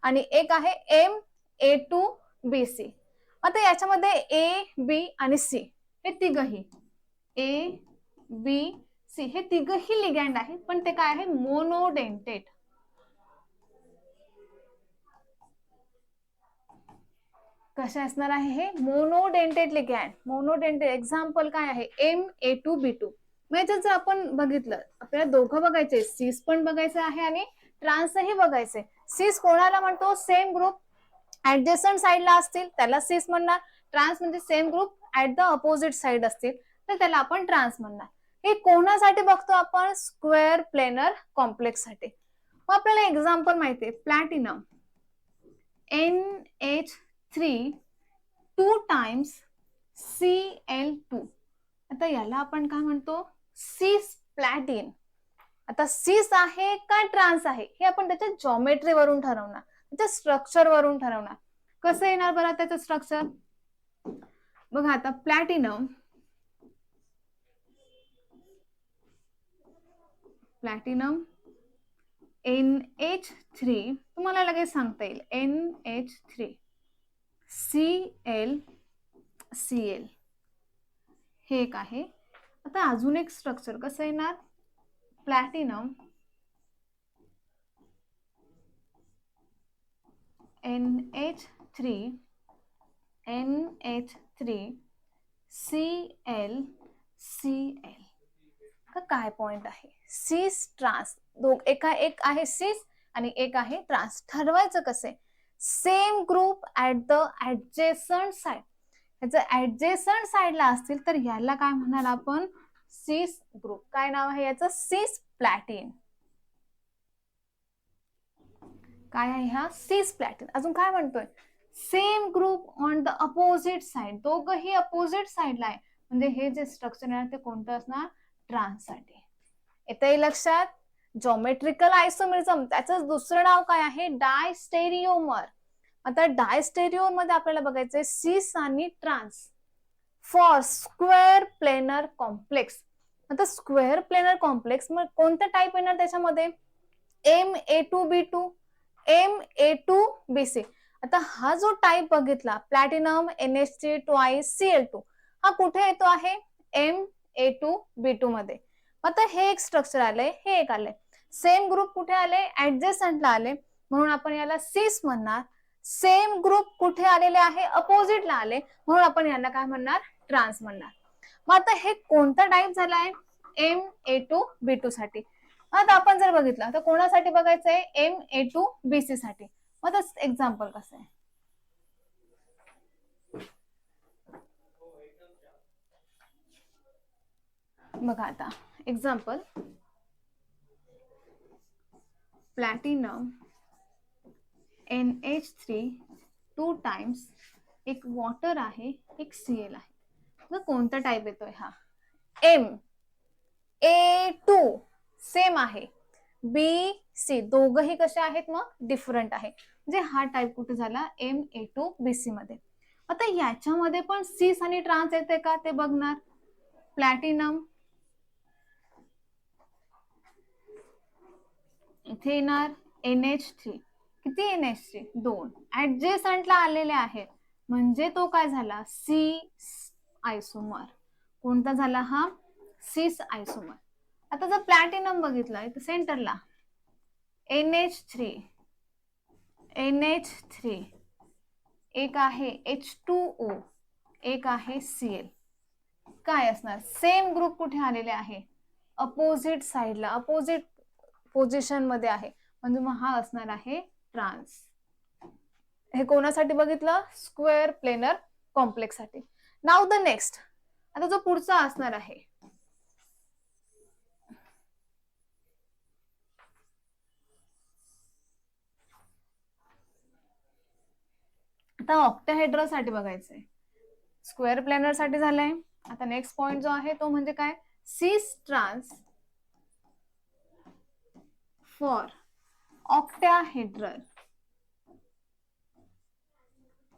आणि एक आहे MA2BC. आता याच्यामध्ये A, B आणि C हे तिघही, A, B, C हे तिघही लिगॅंड आहे, पण ते काय आहे मोनोडेंटेट. कशा असणार आहे हे मोनोडेंटेट लिगॅंड. मोनोडेंटेट एक्झाम्पल काय आहे MA2B2. म्हणजे जर आपण बघितलं आपल्याला दोघं बघायचे, सिस पण बघायचं आहे आणि ट्रान्सही बघायचे. सिस कोणाला म्हणतो सेम ग्रुप ऍडजस्टंट साइडला असतील त्याला सिस म्हणणार. ट्रान्स म्हणजे same group at the opposite side असतील तर त्याला आपण ट्रान्स म्हणणार. हे कोणासाठी बघतो आपण स्क्वेअर प्लेनर कॉम्प्लेक्स साठी. मग आपल्याला एक्झाम्पल माहितीये प्लॅटिनम NH3 2 टाइम्स Cl2. आता याला आपण काय म्हणतो सिस प्लॅटिन. आता सिस आहे का ट्रान्स आहे हे आपण त्याच्या जॉमेट्री वरून ठरवणार, त्याच्या स्ट्रक्चर वरून ठरवणार. कसं येणार बरं त्याचं स्ट्रक्चर बघा. आता प्लॅटिनम NH3 तुम्हाला लगेच सांगता येईल NH3 Cl हे एक आहे. आता अजून एक स्ट्रक्चर कसं येणार प्लॅटिनम NH3 Cl काय पॉइंट आहे सिस ट्रान्स. एक आहे सिस आणि एक आहे ट्रान्स. ठरवायचं कसे same group at the adjacent side. याचं ऍडजेसंट साइडला असतील तर याला काय म्हणाल आपण सिस ग्रुप. काय नाव आहे याचं सिस प्लॅटिन. काय आहे हा सिस प्लॅटिन. अजून काय म्हणतोय same group on the opposite side. दोघंही अपोजिट साइडला आहे म्हणजे हे जे स्ट्रक्चर आहे ते कोणतं असणार ट्रान्स साठी. येते लक्षात. जॉमेट्रिकल आयसोमेरिझम त्याचं दुसरं नाव काय आहे डायस्टेरियोमर. आता डायस्टेरियोमर मध्ये आपल्याला बघायचंय सिस आणि trans for square planar complex. आता स्क्वेअर प्लेनर कॉम्प्लेक्स मग कोणतं टाइप येणार त्याच्यामध्ये MA2B2 MA2BC. आता हा जो टाइप बघितला प्लॅटिनम NH3 ट्वाइस Cl2 हा कुठे येतो आहे MA2B2 मध्ये. आता हे एक स्ट्रक्चर आलंय हे एक आलंय. सेम ग्रुप कुठे आले ऍडजस्टंटला आले म्हणून आपण याला सिस म्हणणार. सेम ग्रुप कुठे आलेले आहे अपोजिटला आले म्हणून आपण याला काय म्हणणार ट्रान्स म्हणणार. मग आता हे कोणता टाइप झालाय MA2B2 साठी. आता आपण जर बघितलं तर कोणासाठी बघायचंय MA2BC साठी. मग एक्झाम्पल कसं आहे बघा. आता एक्झाम्पल प्लॅटिनम NH3 2 टाइम्स एक वॉटर आहे एक Cl आहे. मग कोणता टाइप येतोय हा MA2 सेम आहे BC दोघंही कसे आहेत मग डिफरंट आहे म्हणजे हा टाइप कुठे झाला MA2BC मध्ये. आता याच्यामध्ये पण सिस आणि ट्रान्स येते का ते बघणार. प्लॅटिनम इथे येणार NH3 किती NH3 2 ऍडजेसंटला आलेले आहेत म्हणजे तो काय झाला सिस आयसोमर. कोणता झाला हा सिस आयसोमर. आता जर प्लॅटिनम बघितलं इथे सेंटरला NH3 एक आहे H2O एक आहे Cl. काय असणार सेम ग्रुप कुठे आलेले आहे अपोजिट साइडला अपोजिट पोझिशन मध्ये आहे म्हणजे मग हा असणार आहे ट्रान्स. हे कोणासाठी बघितलं स्क्वेअर प्लेनर कॉम्प्लेक्स साठी. नाव द नेक्स्ट. आता जो पुढचा असणार आहे आता ऑक्टाहेड्रल साठी बघायचंय. स्क्वेअर प्लेनर साठी झालंय. आता नेक्स्ट पॉइंट जो आहे तो म्हणजे काय सिस ट्रान्स फॉर ऑक्टाहेड्रल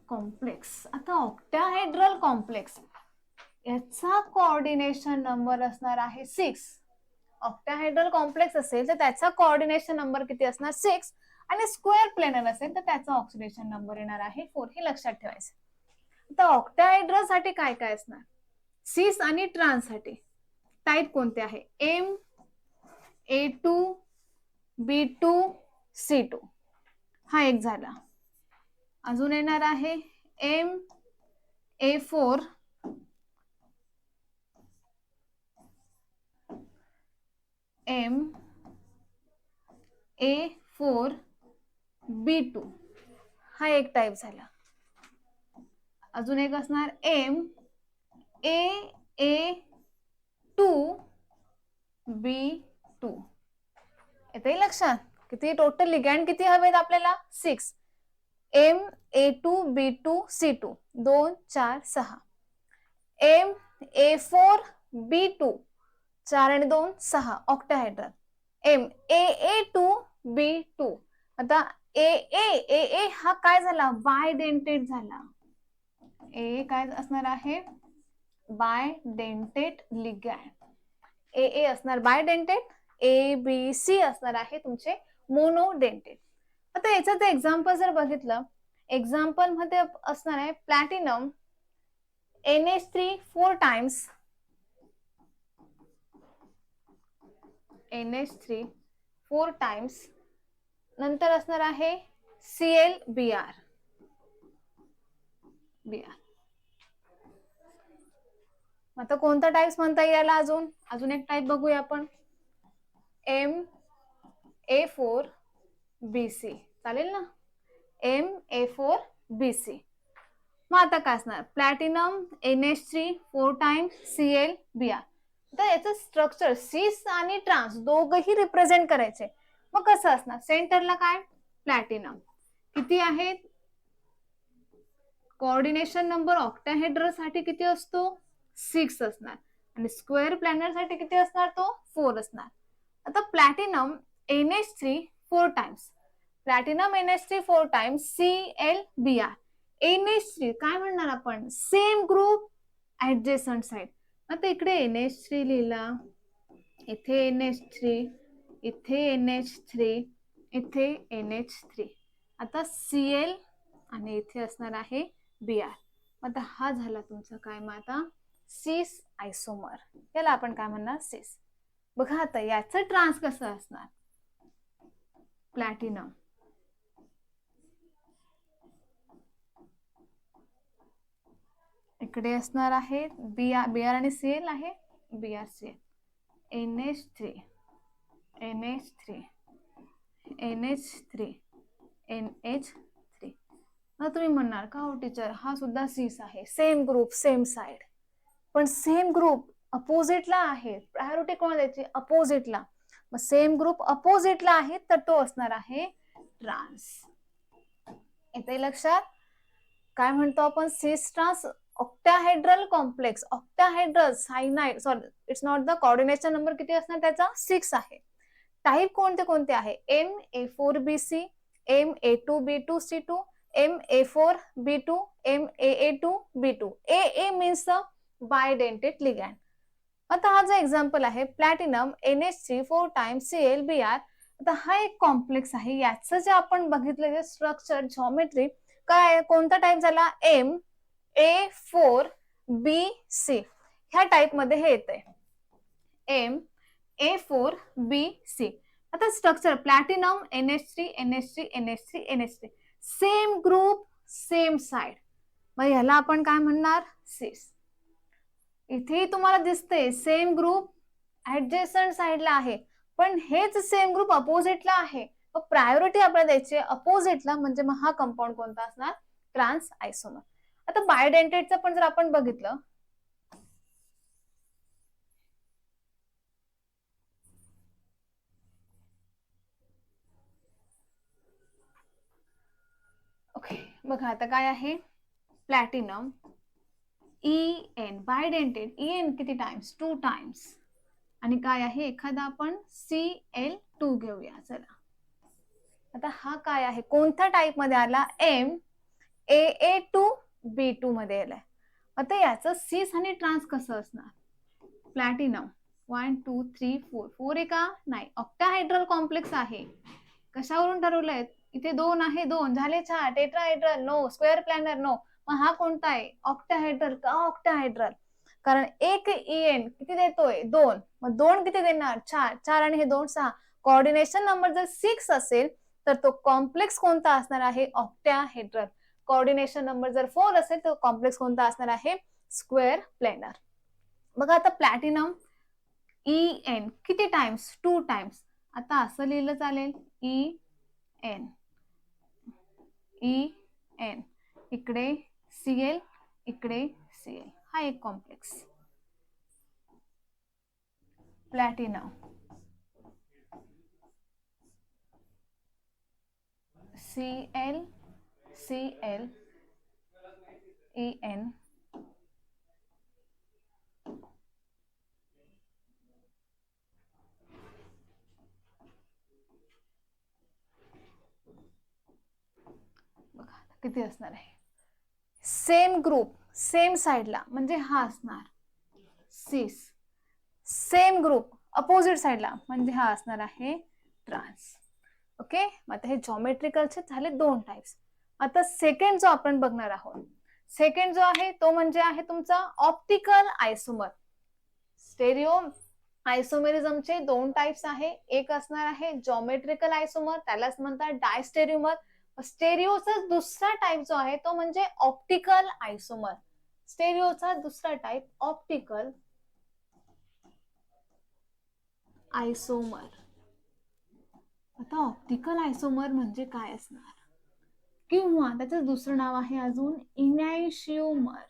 कॉम्प्लेक्स. आता ऑक्टाहेड्रल कॉम्प्लेक्स याचा कोऑर्डिनेशन नंबर असणार आहे 6. ऑक्टाहेड्रल कॉम्प्लेक्स असेल तर त्याचा कोऑर्डिनेशन नंबर किती असणार 6 आणि स्क्वेअर प्लेनर असेल तर त्याचा ऑक्सिडेशन नंबर येणार आहे 4. हे लक्षात ठेवायचं. आता ऑक्टाहेड्रल साठी काय काय असणार सिस आणि ट्रान्स साठी टाइप कोणते आहे MA2B2C2 हा एक झाला. अजून येणार आहे MA4 MA4B2 हा एक टाईप झाला. अजून एक असणार MAA2B2. येते लक्षात? किती टोटल लिगॅंड किती हवेत आपल्याला? 6. MA2B2C2 2 4 6. MA4B2 4 आणि 2 6 ऑक्टाहेड्रल. MAA2B2 आता AA हा काय झाला? बायडेंटेट झाला. AA काय असणार आहे? Bidentate ligand. AA असणार बायडेंटेट, ABC असणार आहे तुमचे मोनोडेंटेट. आता याचं एक्झाम्पल जर बघितलं, एक्झाम्पल मध्ये असणार आहे platinum NH3 4 times, NH3 4 times, नंतर असणार आहे ClBr. आता कोणता टाइप्स म्हणता येईल? अजून एक टाइप बघूया आपण, MA4BC. चालेल ना? MA4BC. मग आता काय असणार? Platinum NH3 4 times ClBr. तर याचं स्ट्रक्चर सिस आणि ट्रान्स दोघही रिप्रेझेंट करायचे. मग कसं असणार? सेंटरला काय? प्लॅटिनम. किती आहेत? कोऑर्डिनेशन नंबर ऑक्टाहेड्रल साठी किती असतो? 6 असणार. आणि स्क्वेअर प्लॅनर साठी किती असणार? तो 4 असणार. आता platinum NH3 4 times, platinum NH3 4 times ClBr. NH3 काय म्हणणार आपण? Same group adjacent side. आता इकडे NH3 लिहिला, इथे NH3, इथे NH3, इथे NH3. आता Cl आणि इथे असणार आहे Br. आता हा झाला तुमचा काय? मग आता सिस आयसोमर. याला आपण काय म्हणणार? सिस. बघा आता याचं ट्रान्स कसं असणार? प्लॅटिनम इकडे असणार आहे Br आणि Cl आहे, BrCl. NH3 NH3 NH3 NH3. आता तुम्ही म्हणणार का हो टीचर, हा सुद्धा सिस आहे, सेम ग्रुप सेम साइड. पण सेम ग्रुप अपोजिटला आहे. प्रायोरिटी कोणाला द्यायची? अपोजिटला. मग सेम ग्रुप अपोजिटला आहे तर तो असणार आहे ट्रान्स. येते लक्षात? काय म्हणतो आपण? Cis trans octahedral complex. Octahedral cyanide, sorry it's not the coordination number किती असणार त्याचा? 6 आहे. टाइप कोणते कोणते आहे? MA4BC, MA2B2C2, MA4B2, MAA2B2. AA means the bidentate ligand. आता हा जो एक्झाम्पल आहे प्लॅटिनम NH3 4 टाइम्स ClBr. आता हा एक कॉम्प्लेक्स आहे. याचं जे आपण बघितलं स्ट्रक्चर जॉमेट्री काय, कोणता टाइप झाला? MA4BC. ह्या टाइप मध्ये हे येते MA4BC. आता structure platinum NH3 NH3 NH3 NH3, same group same side. मग ह्याला आपण काय म्हणणार? सिस. इथे तुम्हाला दिसते सेम ग्रुप ऍडजेसंट साइडला आहे, पण हेच सेम ग्रुप अपोजिटला आहे. मग प्रायोरिटी आपल्याला द्यायची अपोजिटला, म्हणजे मग हा कंपाऊंड कोणता असणार? ट्रान्स आयसोमर. आता बायडेंटेटचं पण जर आपण बघितलं, ओके बघा आता काय आहे? प्लॅटिनम EN बायडेंटेट, EN किती टाइम्स? 2 टाइम्स. आणि काय आहे? एखादा आपण Cl2 घेऊया. चला आता हा काय आहे? कोणत्या टाइप मध्ये आला? MAA2B2 मध्ये आलाय. आता याचं सिस आणि ट्रान्स कसं असणार? प्लॅटिनम 1 2 3 4, 4 आहे का? नाही, ऑक्टाहेड्रल कॉम्प्लेक्स आहे. कशावरून ठरवलंय? इथे 2 आहे, 2 झाले 4. Tetrahedral no, square planar no. मग हा कोणता आहे? ऑक्टाहेड्रल. का ऑक्टाहेड्रल? कारण एक EN किती देतोय? 2. मग 2 किती देणार? 4. 4 आणि हे 2 6. कोऑर्डिनेशन नंबर जर 6 असेल तर तो कॉम्प्लेक्स कोणता असणार आहे? ऑक्टाहेड्रल. कोऑर्डिनेशन नंबर जर 4 असेल तर कॉम्प्लेक्स कोणता असणार आहे, स्क्वेअर प्लेनर. बघा आता प्लॅटिनम EN किती टाइम्स, 2 टाइम्स. आता असं लिहिलं चालेल EN EN, इकडे Cl इकडे Cl, हा एक complex. Platinum Cl Cl En बघा किती असणार आहे. सेम ग्रुप सेम साइडला म्हणजे हा असणार सिस, सेम ग्रुप अपोजिट साइडला म्हणजे हा असणार आहे ट्रान्स. ओके, मग आता हे जॉमेट्रिकलचे झाले 2 टाइप्स. आता सेकंड जो आपण बघणार आहोत, सेकंड जो आहे तो म्हणजे आहे तुमचा ऑप्टिकल आयसोमर. स्टेरिओ आयसोमेरिझमचे 2 टाइप्स आहे. एक असणार आहे जॉमेट्रिकल आयसोमर, त्यालाच म्हणतात डायस्टेरिओमर. स्टेरिओचा दुसरा टाइप जो आहे तो म्हणजे ऑप्टिकल आयसोमर. स्टेरिओचा दुसरा टाइप ऑप्टिकल आयसोमर. आता ऑप्टिकल आयसोमर म्हणजे काय असणार, किंवा त्याचं दुसरं नाव आहे अजून इनॅन्शिओमर.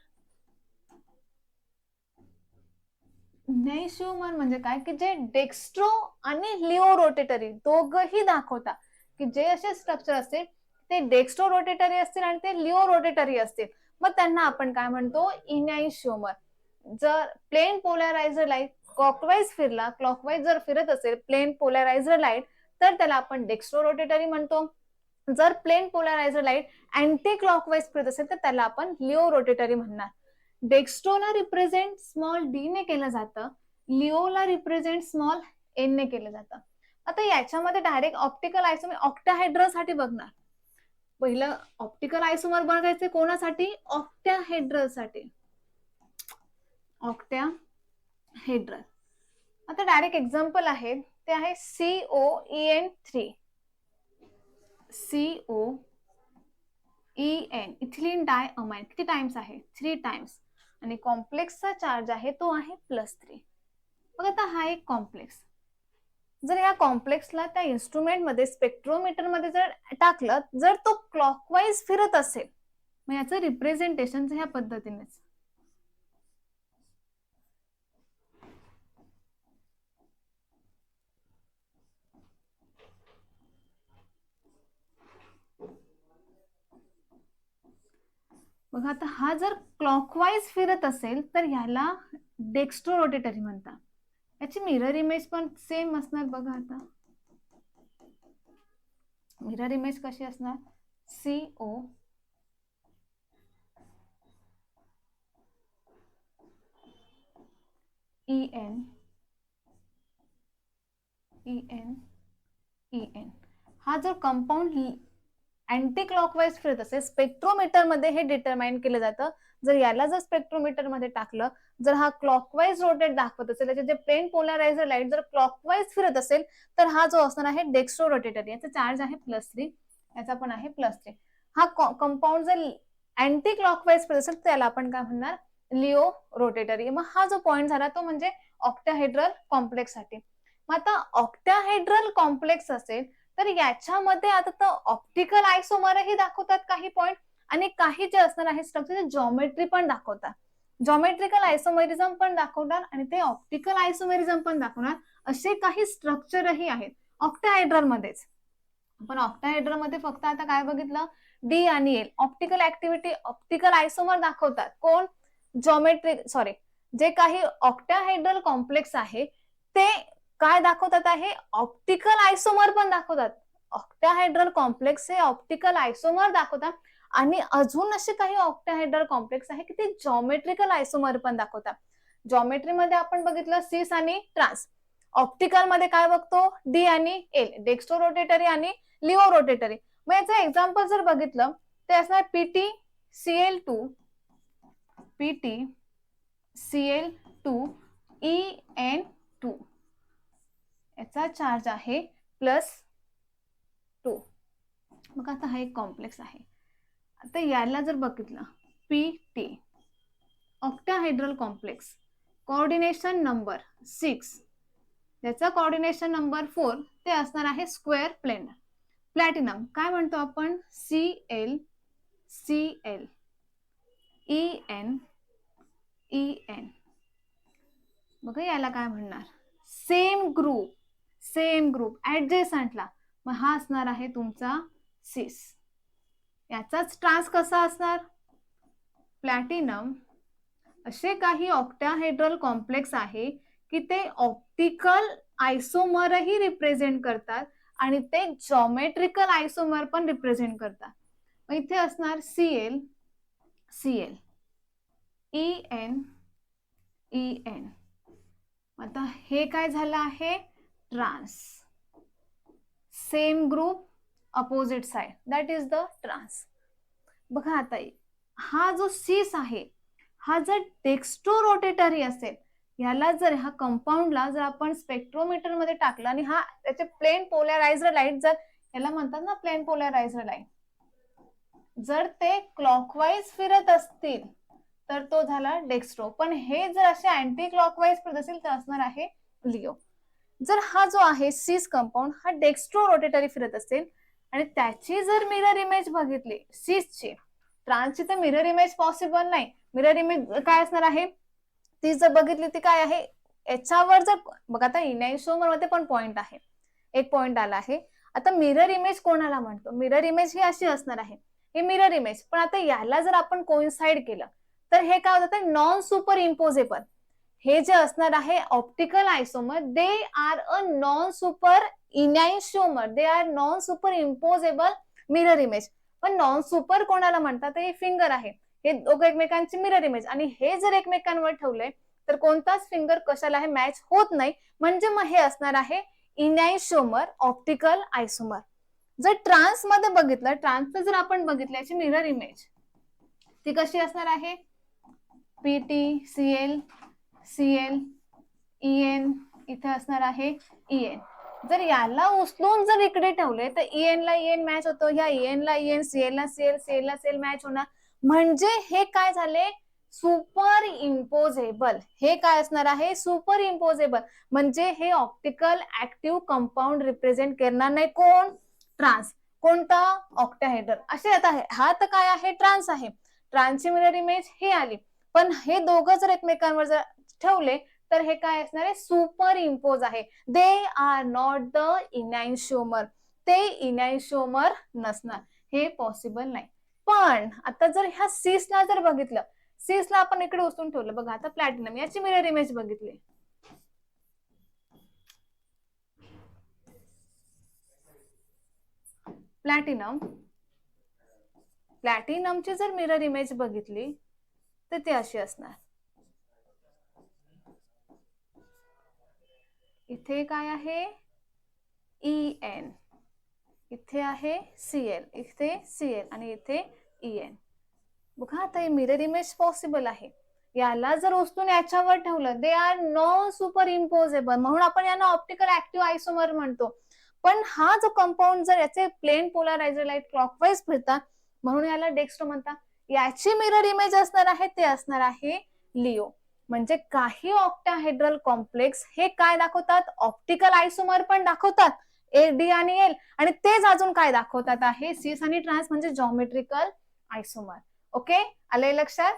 इनॅन्शिओमर म्हणजे काय, की जे डेक्स्ट्रो आणि लिओ रोटेटरी दोघही दाखवतात, की जे असे स्ट्रक्चर असतील ते डेक्स्ट्रो रोटेटरी असतील आणि ते लिओ रोटेटरी असतील, मग त्यांना आपण काय म्हणतो, इनॅन्शिओमर. जर प्लेन पोलरायझर लाईट क्लॉकवाईज फिरला, क्लॉकवाईज जर फिरत असेल प्लेन पोलरायझर लाईट, तर त्याला आपण डेक्स्ट्रो रोटेटरी म्हणतो. जर प्लेन पोलरायझर लाईट अँटी क्लॉकवाईज फिरत असेल तर त्याला आपण लिओ रोटेटरी म्हणणार. डेक्स्ट्रोला रिप्रेझेंट स्मॉल डी ने केलं जातं, लिओला रिप्रेझेंट स्मॉल एन ने केलं जातं. आता याच्यामध्ये डायरेक्ट ऑप्टिकल आयसोमर ऑक्टाहेड्रल साठी बघणार. पहिलं ऑप्टिकल आयसोमर बघायचे कोणासाठी, ऑक्टाहेड्रल साठी, ऑक्टाहेड्रल. आता डायरेक्ट एक्झाम्पल आहे ते आहे COEN3. COEN इथिलीन डायअमाइन किती टाइम्स आहे, 3 टाइम्स, आणि कॉम्प्लेक्सचा चार्ज आहे तो आहे +3. बघा आता हा एक कॉम्प्लेक्स. जर या कॉम्प्लेक्सला त्या इन्स्ट्रुमेंट मध्ये स्पेक्ट्रोमीटर मध्ये जर टाकलं, जर तो क्लॉकवाईज फिरत असेल, मग याचं रिप्रेझेंटेशन ह्या पद्धतीनेच. बघा आता हा जर क्लॉकवाईज फिरत असेल तर ह्याला डेक्स्ट्रो रोटेटरी म्हणतात. याची मिरर इमेज पण सेम असणार. बघा आता मिरर इमेज कशी असणार, CO EN हा जो कंपाऊंड अँटी क्लॉकवाईज फिरत असेल, स्पेक्ट्रोमीटर मध्ये हे डिटरमाइन केलं जातं. जर याला जर स्पेक्ट्रोमीटर मध्ये टाकलं, जर हा क्लॉकवाईज रोटेट दाखवत असेल, त्याचे जे प्लेन पोलरायझर लाईट जर क्लॉकवाईज फिरत असेल, तर हा जो असणार आहे डेक्स्ट्रो रोटेटरी. याचा चार्ज आहे +3, याचा पण आहे +3. हा कंपाऊंड जर अँटी क्लॉकवाईज फिरत असेल त्याला आपण काय म्हणणार, लिओ रोटेटरी. मग हा जो पॉइंट झाला तो म्हणजे ऑक्टाहेड्रल कॉम्प्लेक्स साठी. मग आता ऑक्टाहेड्रल कॉम्प्लेक्स असेल तर याच्यामध्ये आता तर ऑप्टिकल आयसोमरही दाखवतात काही पॉइंट, आणि काही जे असणार आहे स्ट्रक्चर जॉमेट्री पण दाखवतात. जॉमेट्रिकल आयसोमेरिझम पण दाखवतात आणि ते ऑप्टिकल आयसोमेरिझम पण दाखवणार, असे काही स्ट्रक्चरही आहेत ऑक्टाहेड्रल मध्येच. पण ऑक्टाहेड्रल मध्ये फक्त आता काय बघितलं, डी आणि एल ऑप्टिकल ऍक्टिव्हिटी ऑप्टिकल आयसोमर दाखवतात. कोण, जे काही ऑक्टाहेड्रल कॉम्प्लेक्स आहे ते काय दाखवतात आहे, ऑप्टिकल आयसोमर पण दाखवतात. ऑक्टाहेड्रल कॉम्प्लेक्स हे ऑप्टिकल आयसोमर दाखवतात, आणि अजून असे काही ऑक्टाहेड्रल कॉम्प्लेक्स आहे की ते जॉमेट्रिकल आयसोमर पण दाखवतात. जॉमेट्री मध्ये आपण बघितलं सिस आणि ट्रान्स. ऑप्टिकल मध्ये काय बघतो, डी आणि एल, डेक्स्ट्रो रोटेटरी आणि लिओ रोटेटरी. मग याचं एक्झाम्पल जर बघितलं ते असणार PTCl2 EN2, याचा चार्ज आहे +2. मग आता हा एक कॉम्प्लेक्स आहे. आता याला जर बघितलं PT octahedral complex, coordination number 6, त्याचा कोऑर्डिनेशन नंबर 4 ते असणार आहे स्क्वेअर प्लेनर. प्लॅटिनम काय म्हणतो आपण? Cl Cl En En. बघा याला काय म्हणणार? सेम ग्रुप ऍडजेसंटला, मग हा असणार आहे तुमचा सिस. याचाच ट्रान्स कसा असणार? प्लॅटिनम असे काही ऑक्टाहेड्रल कॉम्प्लेक्स आहे की ते ऑप्टिकल आयसोमरही रिप्रेझेंट करतात आणि ते जॉमेट्रिकल आयसोमर पण रिप्रेझेंट करतात. मग इथे असणार Cl En En. आता हे काय झालं आहे? Trans. Same group opposite side, that is the trans. बघा आता हा जो सिस आहे हा जर डेक्स्ट्रो रोटेटरी असेल, याला जर हा कंपाऊंडला जर आपण स्पेक्ट्रोमीटर मध्ये टाकला आणि हा त्याचे प्लेन पोलराइज्ड लाईट, जर याला म्हणतात ना प्लेन पोलराइज्ड लाईट, जर ते क्लॉकवाईज फिरत असतील तर तो झाला डेक्स्ट्रो. पण हे जर असे अँटी क्लॉकवाईज फिरत असेल तर असणार आहे लिओ. जर हा जो आहे सिस कंपाऊंड हा डेक्स्ट्रो रोटेटरी फिरत असेल आणि त्याची जर मिरर इमेज बघितली सिसची, ट्रान्सची तर मिरर इमेज पॉसिबल नाही. मिरर इमेज काय असणार आहे? ती जर बघितली ती काय आहे? याच्यावर जर बघा आता इनॅन्शिओमर मध्ये पण पॉइंट आहे, एक पॉइंट आला आहे. आता मिरर इमेज कोणाला म्हणतो? मिरर इमेज ही अशी असणार आहे, हे मिरर इमेज. पण आता याला जर आपण कोइन्साइड केलं तर हे काय होतं? Non super imposable. हे जे असणार आहे optical isomer, they are a non super enantiomer, they are non super imposable mirror image. पण नॉन सुपर कोणाला म्हणतात? हे फिंगर आहे, हे दोघं एकमेकांची मिरर इमेज. आणि हे जर एकमेकांवर ठेवले तर कोणताच फिंगर कशाला हे मॅच होत नाही, म्हणजे मग हे असणार आहे इनॅन्शिओमर ऑप्टिकल आयसोमर. जर ट्रान्स मध्ये बघितलं, ट्रान्सचं जर आपण बघितलं याची मिरर इमेज ती कशी असणार आहे? PT Cl Cl En, इथे असणार आहे En. जर याला उचलून जर इकडे ठेवले तर En ला En मॅच होतो, ह्या En ला En, Cl ला Cl, Cl ला Cl मॅच होणार. म्हणजे हे काय झाले? Super imposable. हे काय असणार आहे? Super imposable. म्हणजे हे ऑप्टिकल ऍक्टिव्ह कंपाऊंड रिप्रेझेंट करणार नाही. कोण? ट्रान्स. कोणता? ऑक्टाहेड्रल. असे आता हा तर काय आहे? ट्रान्स आहे. ट्रान्सची मिरर इमेज ही आली. पण हे दोघं जर एकमेकांवर जर ठेवले तर हे काय असणार आहे? सुपर इम्पोज आहे. They are not the enantiomer. ते इनॅन्शिओमर नसणार, हे पॉसिबल नाही. पण आता जर ह्या सिसला जर बघितलं, सिसला आपण इकडे उचलून ठेवलं. बघा आता प्लॅटिनम, याची मिरर इमेज बघितली, प्लॅटिनमची जर मिरर इमेज बघितली तर ती अशी असणार. इथे काय आहे? En, इथे आहे Cl, इथे Cl आणि इथे En. बघा आता हे मिरर इमेज पॉसिबल आहे. याला जर उचलून याच्यावर ठेवलं, दे आर नॉन सुपर इम्पोजेबल, म्हणून आपण यांना ऑप्टिकल ऍक्टिव्ह आयसोमर म्हणतो. पण हा जो कंपाऊंड जर याचे प्लेन पोलराइज्ड लाईट क्लॉकवाईज फिरतात म्हणून याला डेक्स्ट्रो म्हणतात. याची मिरर इमेज असणार आहे ते असणार आहे लिओ. म्हणजे काही ऑक्टाहेड्रल कॉम्प्लेक्स हे काय दाखवतात? ऑप्टिकल आयसोमर पण दाखवतात, डी आणि एल, आणि तेच अजून काय दाखवतात आहे? सिस आणि ट्रान्स म्हणजे जॉमेट्रिकल आयसोमर. ओके, आले लक्षात?